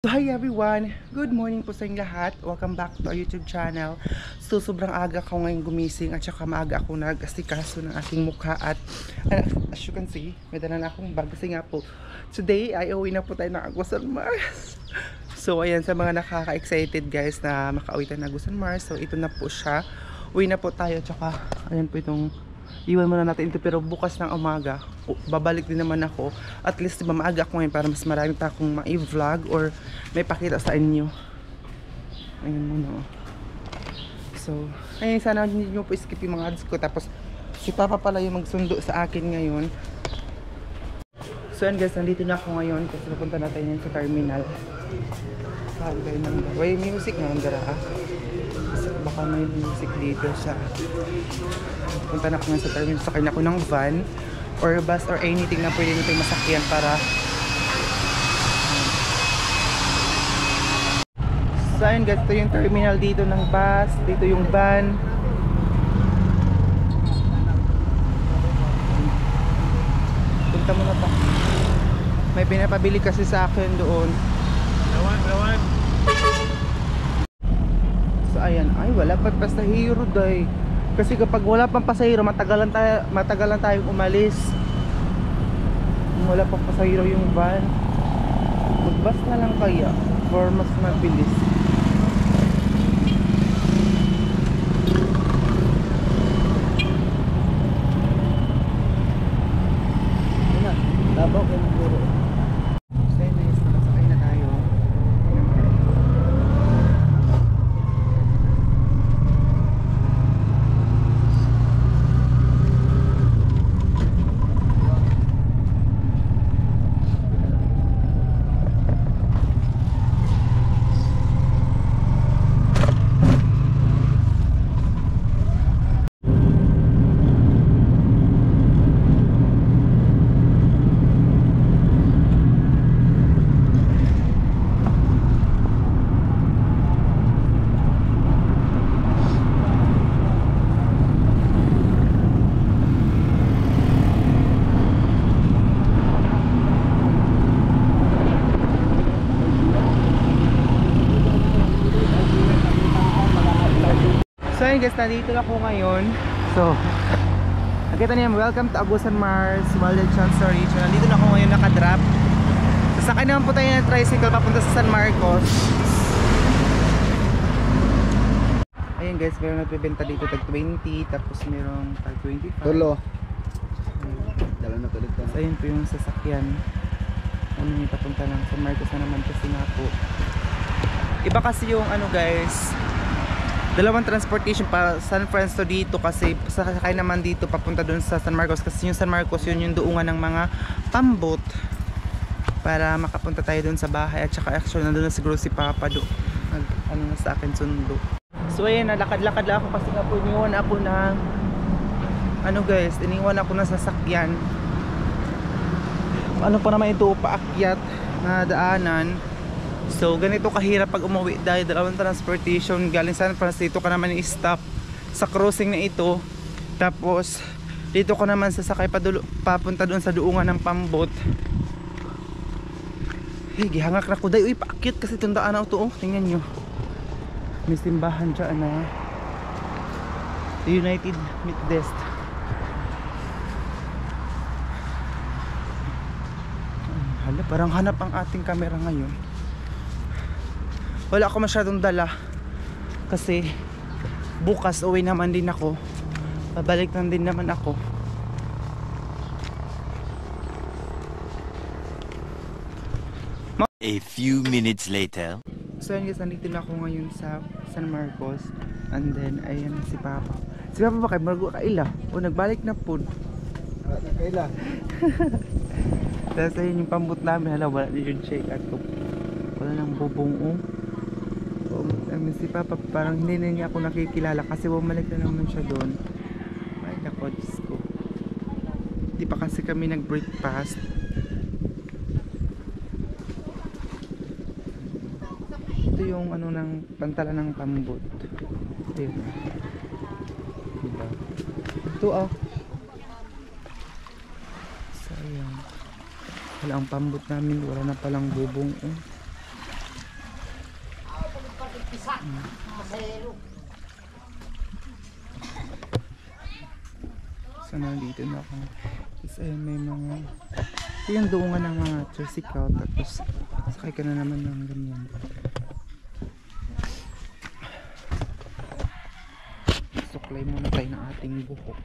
So hi everyone! Good morning po sa inyong lahat. Welcome back to our YouTube channel. So sobrang aga ko ngayon gumising at saka maaga ako nag-asikaso ng aking mukha at as you can see, may dala na akong bag kasi nga po today ay uwi na po tayo ng Agusan Mars. So ayan, sa mga nakaka-excited guys na makauwi tayo ng Agusan Mars, so ito na po siya. Uwi na po tayo at saka ayan po itong iwan muna natin ito, pero bukas ng umaga babalik din naman ako. At least diba maaga ako ngayon para mas marami pa akong ma-vlog or may pakita sa inyo. Ayun muna. So ayun, sana hindi nyo po skip yung mga ads ko. Tapos si Papa pala yung magsundo sa akin ngayon. So yan guys, nandito na ako ngayon kasi pupunta natin yun sa terminal. Saan kayo nang may music na nang gara. Baka may music dito sa punta na ako nga sa terminal. Sakay na ako ng van or bus or anything na pwede natin masakyan para so ayun guys, ito yung terminal dito ng bus, dito yung van. Punta muna pa, may pinapabili kasi sa akin doon. Lawan. So ayan, ay wala pa pasahero day. Kasi kapag wala pang pasahero, matagalan tayong umalis. Kung wala pang pasahero yung van, magbus na lang kaya for mas mabilis. Yan na, tabaw kayo ng guro. So yun guys, nakasakay na tayo. So ayun guys, nandito na ako ngayon. So nakita niyo, welcome to Agusan Mars, Walden Chancery Region. Nandito na ako ngayon nakadrop. Sasakay naman po tayo ng tricycle papunta sa San Marcos. Ayun guys, meron nagbebenta dito tag 20, tapos merong tag 25. Tulo. Dala na tulit ka. So ayun po yung sasakyan. Ano yung papunta ng San Marcos na naman kasi nga po. Iba kasi yung ano guys, dalawang transportation para San Francisco dito kasi sasakay naman dito papunta doon sa San Marcos kasi yung San Marcos yun yung doongan ng mga pambot para makapunta tayo doon sa bahay at saka actually nandun na siguro si Papa doon ano na sa akin sundo. So ayan, nalakad-lakad lang ako kasi nga po iniwan ako na ano guys, iniwan ako na sasakyan. Ano pa naman ito, paakyat na daanan. So ganito kahirap pag umuwi dahil dalawang transportation galing San Francisco. Dito ka naman i-stop sa crossing na ito, tapos dito ka naman sasakay papunta doon sa duungan ng pambot. Hey, gihangak na ko day. Uy, paakyat kasi itong daan na ito. Oh, tingnan nyo, may simbahan dyan na United Methodist. Hala, parang hanap ang ating camera ngayon. Wala ako masyadong dala kasi bukas uwi naman din ako, babalik lang din naman ako. A few minutes later. So yun guys, nandito na ako ngayon sa San Marcos. And then ayan si Papa. Si Papa ba kay Margo kaila? O nagbalik na po. Kaila. Tapos ayun yung pambot namin. Hala, wala din yung check at wala nang bubong. Si Papa parang hindi na niya ako nakikilala kasi bumalik na naman siya doon. Ay nako, Diyos ko. Di pa kasi kami nag-breakfast. Ito yung ano ng pantala ng pambot. Diba? Ito ah. So ayan. Wala ang pambot namin, wala na palang bubong. So nandito na ako. Tapos ayun may mga ito yung doongan ng mga tricycle. Tapos sakay ka na naman ng ganyan. Suklay muna tayo ng ating buhok.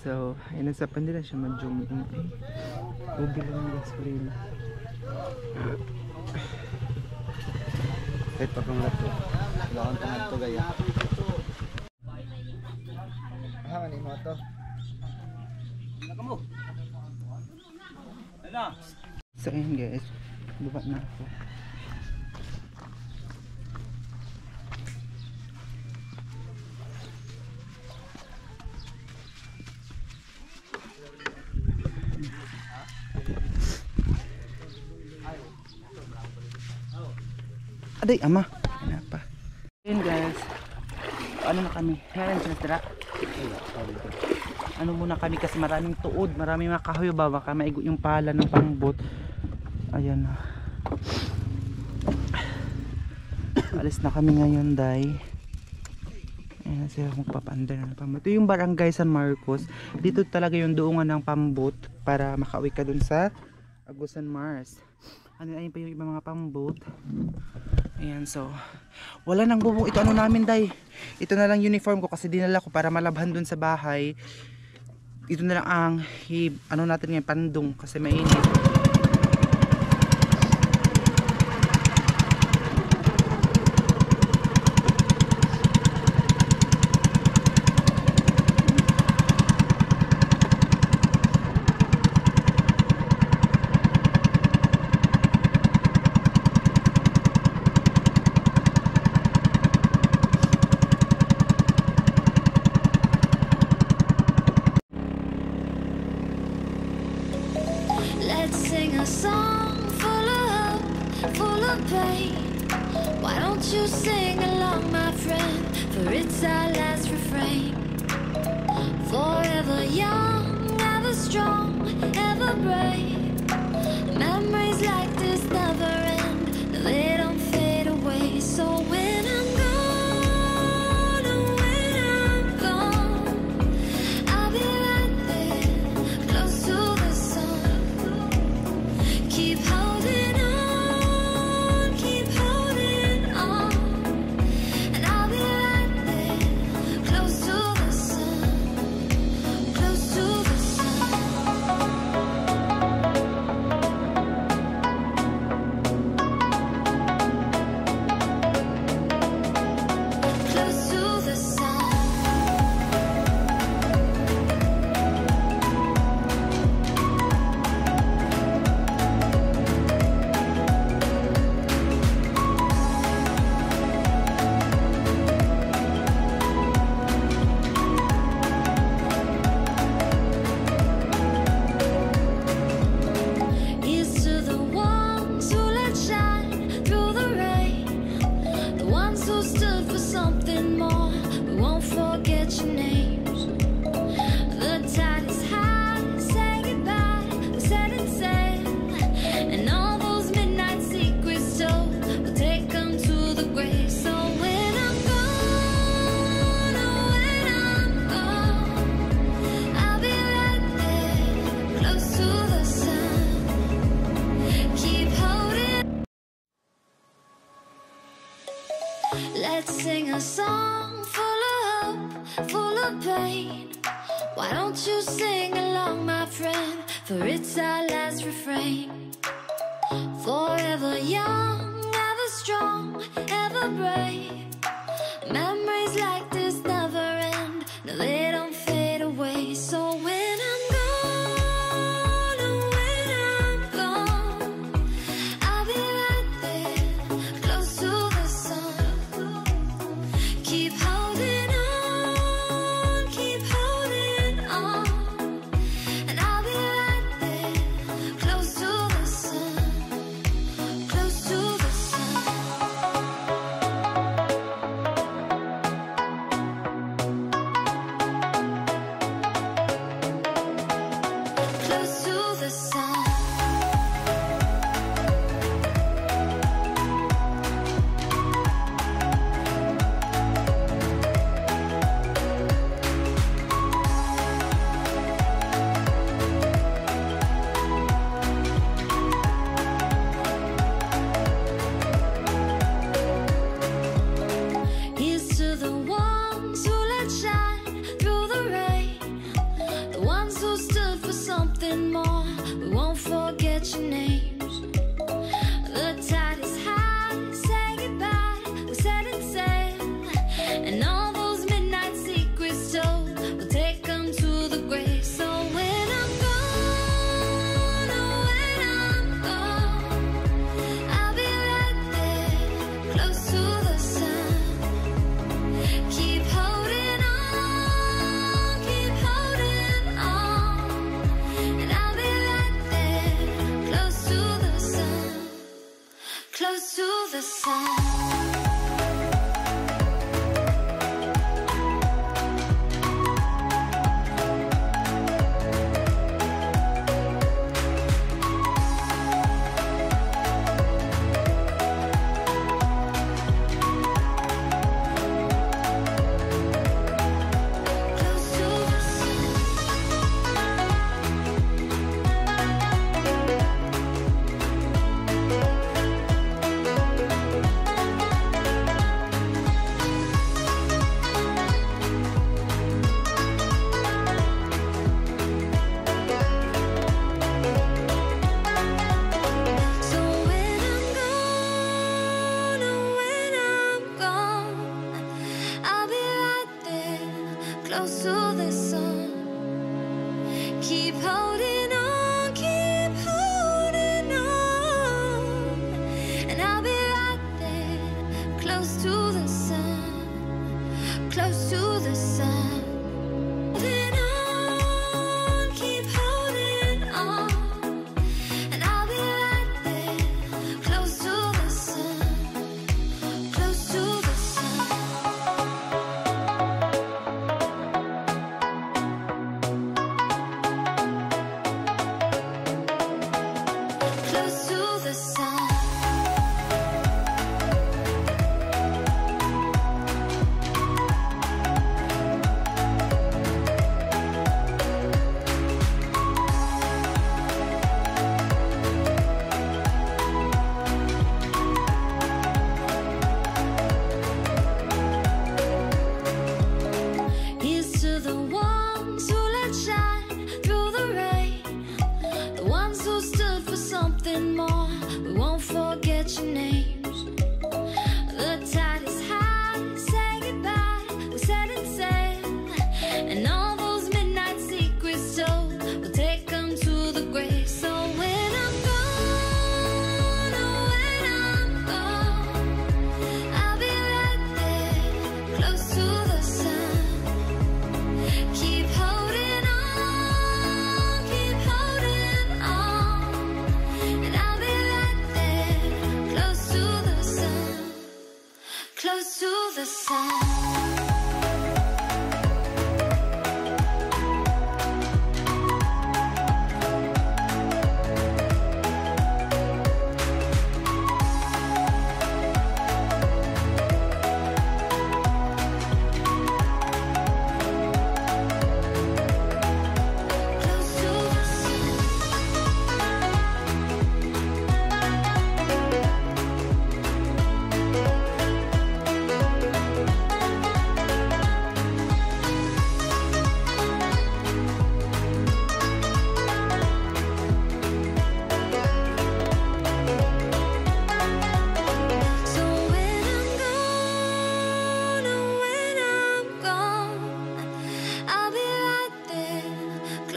So, ayun nasa pandila siya mag-zoom in. Ubi lang yung gasolina. Kahit pa kang lato. Lakan pa nga ito gaya. Hangan mo ito. So, ayun guys. Baba na ako. Aday, ama. Ano pa? Ayun guys. Ano na kami? Meron siya tira. Ano muna kami kasi maraming tuod. Maraming mga kahoy ba? Baka maigot yung pala ng pangbot. Ayan na. Alis na kami ngayon, day. Ayan na sila magpapanda na ng pambot. Ito yung barangay San Marcos. Dito talaga yung doongan ng pambot para makauwi ka dun sa Agusan Mars. Ayun pa yung ibang mga pambot. Ayan, so wala nang bubong. Ito ano namin, day. Ito na lang uniform ko kasi dinala ko para malabhan dun sa bahay. Ito na lang ang ano natin ngayon, pandong kasi mainit. Let's sing a song full of hope, full of pain. Why don't you sing along, my friend? For it's our last refrain. Forever young, ever strong, ever brave. Memories like this never end, they don't fade away. So when I'm gone, oh, when I'm gone, I'll be right there, close to the sun. Keep holding on, and I'll be right there, close to the sun, close to Let's sing a song full of hope, full of pain. Why don't you sing along, my friend? For it's our last refrain. Forever young, ever strong, ever brave. Memories like this never end. No, they don't fade away. So when I'm gone, and when I'm gone, I'll be right there, close to the sun. Keep holding on, keep holding on. And I'll be right there, close to the sun, close to the sun.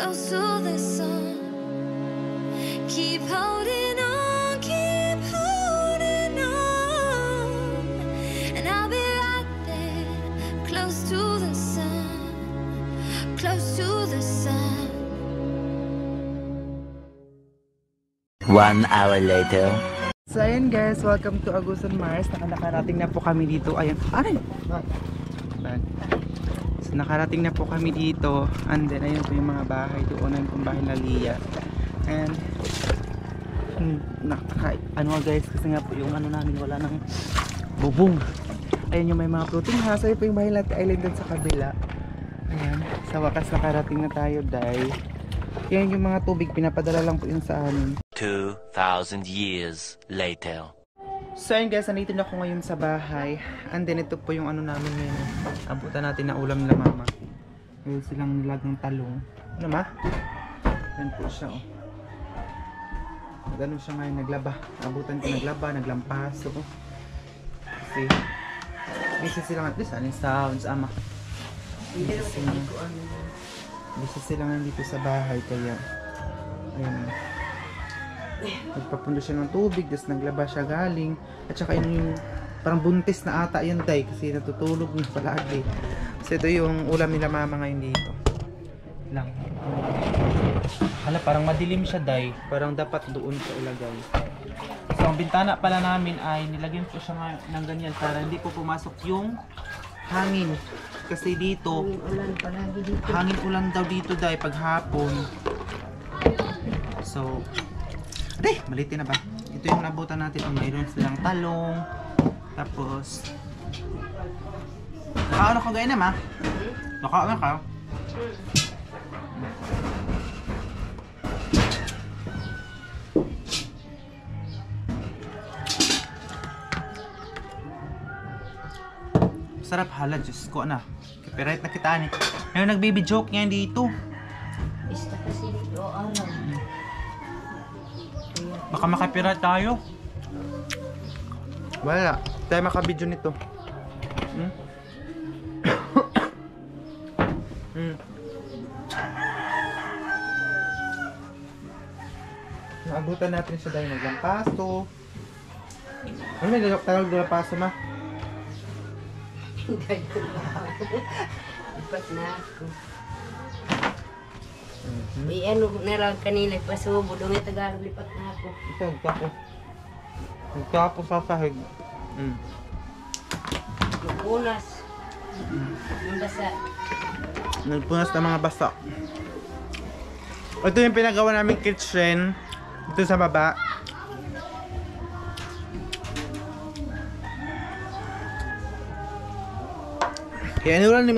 close to the sun. Keep holding on, keep holding on, and I'll be right there, close to the sun, close to the sun. 1 hour later. So ayun guys, welcome to Agusan Mars. Nakarating na po kami dito. Ayan, aray! So nakarating na po kami dito. And then ayun po yung mga bahay doon. Ayun pong bahay na Lia. And ano guys, kasi nga po yung ano namin wala ng bubong. Ayun yung may mga floating house. Ayun po yung bahay Latte Island dun sa kabila. Ayan, sa wakas nakarating na tayo dahil yan yung mga tubig, pinapadala lang po yun sa amin. 2,000 years later. So ayun guys, nandito na ako ngayon sa bahay. And then ito po yung ano namin ngayon. Abutan natin na ulam nila mama. Ngayon silang nilagang talong. Ano ma? Yan po siya oh. Ganun siya ngayon naglaba. Abutan ko naglaba, naglampaso oh. Kasi busy sila nga. This ano yung sounds ama. Busy sila nga dito sa bahay kaya ayun. Nagpapundo siya ng tubig, tapos naglaba siya galing. At saka yung parang buntis na ata yun day kasi natutulog na palagi. So ito yung ulam nila mama ngayon dito. Lang. Hala, parang madilim siya day. Parang dapat doon sa ilagay. So ang bintana pala namin ay nilagyan po siya ng ganyan para hindi po pumasok yung hangin. Kasi dito, hangin ulan daw dito day pag hapon. So Ate, malitin na ba? Ito yung nabutan natin. Mayroon silang talong. Tapos nakaano ka gaya na ma? Nakaano ka? Sarap hala, Diyos ko na. Copyright na kita ni. Ngayon nag-baby joke niya dito. Basta kasi dito, Baka makapira tayo. Wala. Tayo makabidyo nito. Naabutan natin siya dahil naglampaso. Ano may tawag naglampaso ma? Lipat na ako. May ano na lang kanina pasubo, doon yung Tagalog lipat na ako. Ito, nagkapo. Nagkapo sa sahig. Nagpunas. Yung basa. Nagpunas ng mga basa. Ito yung pinagawa namin kitchen. Ito sa baba. Kaya ano lang